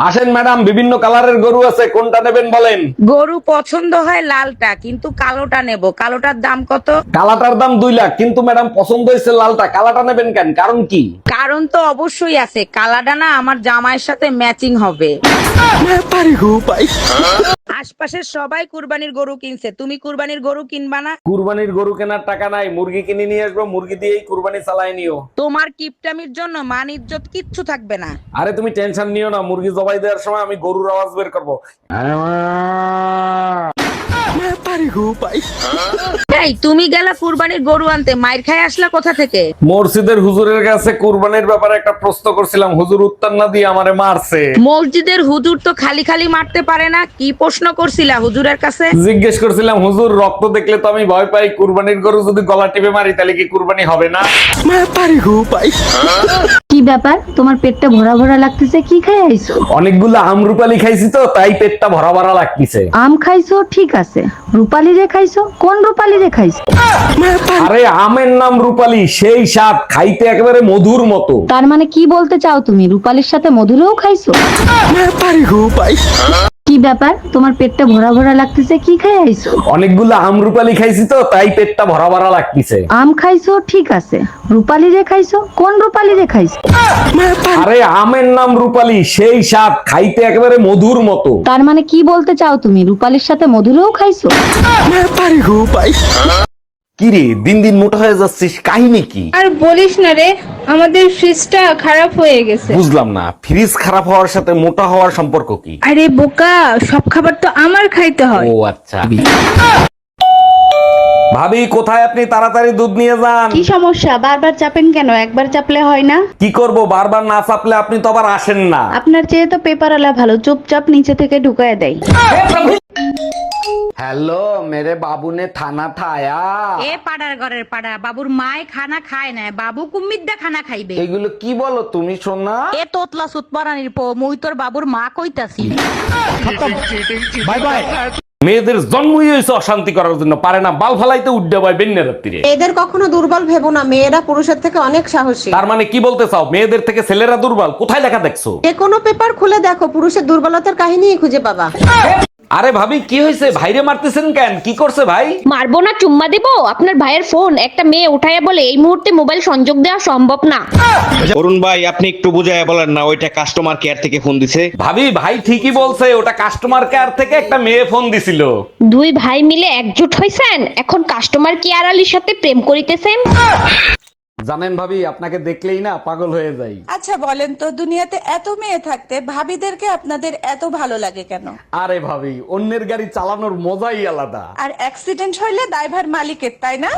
আসেন ম্যাডাম, বিভিন্ন কালারের গরু আছে, কোনটা নেবেন বলেন। গরু পছন্দ হয় লালটা, কিন্তু কালোটা নেব। কালোটার দাম কত? কালাটার দাম 2 লাখ, কিন্তু ম্যাডাম পছন্দ হয়েছে লালটা, কালাটা নেবেন কেন, কারণ কি? কারণ তো অবশ্যই আছে, কালাটা না আমার জামাইয়ের সাথে ম্যাচিং হবে। আশপাশের সবাই কুরবানির গরু কিনছে, তুমি কুরবানির গরু কিনবা না? কুরবানির গরু কেনার টাকা নাই, মুরগি কিনে নিয়ে আসবো, মুরগি দিয়েই কুরবানি চালায় নিও। তোমার কিপটামির জন্য মান ইজ্জত কিচ্ছু থাকবে না। আরে তুমি টেনশন নিও না, মুরগি জবাই দেওয়ার সময় আমি গরুর আওয়াজ বের করবো। এই তুমি গেলা কুরবানির গরু আনতে, মাইর খাই আসলা কোথা থেকে? মসজিদের হুজুরের কাছে কুরবানির ব্যাপারে একটা প্রশ্ন করছিলাম, হুজুর উত্তর না দিয়ে আমারে মারছে। মসজিদের হুজুর তো খালি খালি মারতে পারে না, কি প্রশ্ন করছিলা হুজুরের কাছে? জিজ্ঞেস করছিলাম, হুজুর রক্ত দেখলে তো আমি ভয় পাই, কুরবানির গরু যদি গলা টিপে মারি তাহলে কি কুরবানি হবে না? কি ব্যাপার, তোমার পেটটা ভরা ভরা লাগতেছে, কি খাই আইছো? অনেকগুলো আমরুপালি খাইছি তো, তাই পেটটা ভরা ভরা লাগতেছে। আম খাইছো ঠিক আছে, রূপালি রে খাইছো? কোন রূপালি রে খাইছো? আরে আমের নাম রূপালি, সেই স্বাদ, খাইতে একেবারে মধুর মতো। তার মানে কি বলতে চাও তুমি, রূপালির সাথে মধুরেও খাইছো? কি ব্যাপার, তোমার পেটটা ভরা ভরা লাগতেছে, কি খাই আইছো? অনেকগুলো আমরুপালি খাইছি তো, তাই পেটটা ভরা ভরা লাগতেছে। আম খাইছো ঠিক আছে, রূপালি রে খাইছো? কোন রূপালি রে খাইছো? আরে আমের নাম রূপালি, সেই স্বাদ, খাইতে একেবারে মধুর মতো। তার মানে কি বলতে চাও তুমি, রূপালির সাথে মধুরেও খাইছো? কি রে, দিন দিন মোটা হয়ে যাচ্ছিস, কাহিনী কি? আর বলিস না রে, আমাদের ফ্রিজটা খারাপ হয়ে গেছে। বুঝলাম না, ফ্রিজ খারাপ হওয়ার সাথে মোটা হওয়ার সম্পর্ক কি? আরে বোকা, সব খাবার তো আমার খাইতে হয়। ও আচ্ছা। ভাবি কোথায় আপনি, তাড়াতাড়ি দুধ নিয়ে যান। কি সমস্যা, বারবার চাপেন কেন? একবার চাপলে হয় না? কি করব, বারবার না চাপলে আপনি তো আবার আসেন না। আপনার চেয়ে তো পেপারওয়ালা ভালো, চুপচাপ নিচে থেকে ঢুকায় দেয়। हेलो मेरे बाबू ने खाना खाया। এ পাড়ার ঘরের পাড়া, বাবুর মায় খানা খায় না, বাবু কুম্মিদ্দা খানা খাইবে। এগুলো কি বলো তুমি সোনা? এ তোতলা সুতপারানির পো, মুই তোর বাবুর মা কইতাছি। Bye bye. মেয়েদের জন্মই হয়েছে অশান্তি করার জন্য, পারে না বাল ফালাইতে উড্ডে পায় বেন্যা রাত্রিরে। এদের কখনো দুর্বল ভেবো না, মেয়েরা পুরুষের থেকে অনেক সাহসী। তার মানে কি বলতে চাও, মেয়েদের থেকে ছেলেরা দুর্বল? কোথায় লেখা দেখছো? যে কোনো পেপার খুলে দেখো, পুরুষের দুর্বলতার কাহিনী খুঁজে পাবা। আরে ভাবি কি হয়েছে, ভাইরে মারতেছেন কেন, কি করছে ভাই? মারবো না, চুম্মা দিব। আপনার ভাইয়ের ফোন একটা মেয়ে উঠাইয়া বলে এই মুহূর্তে মোবাইল সংযোগ দেওয়া সম্ভব না। অরুণ ভাই, আপনি একটু বুঝায় বলেন না, ওইটা কাস্টমার কেয়ার থেকে ফোন দিছে। ভাবি ভাই ঠিকই বলছে, ওটা কাস্টমার কেয়ার থেকে একটা মেয়ে ফোন দিছিল। দুই ভাই মিলে একজোট হইছেন, এখন কাস্টমার কেয়ার আলীর সাথে প্রেম করিতেছেন। জানেন ভাবি, আপনাকে দেখলেই না পাগল হয়ে যাই। আচ্ছা বলেন তো, দুনিয়াতে এত মেয়ে থাকতে ভাবিদেরকে আপনাদের এত ভালো লাগে কেন? আরে ভাবি, অন্যের গাড়ি চালানোর মজাই আলাদা। আর অ্যাক্সিডেন্ট হইলে দায়ভার মালিকের, তাই না?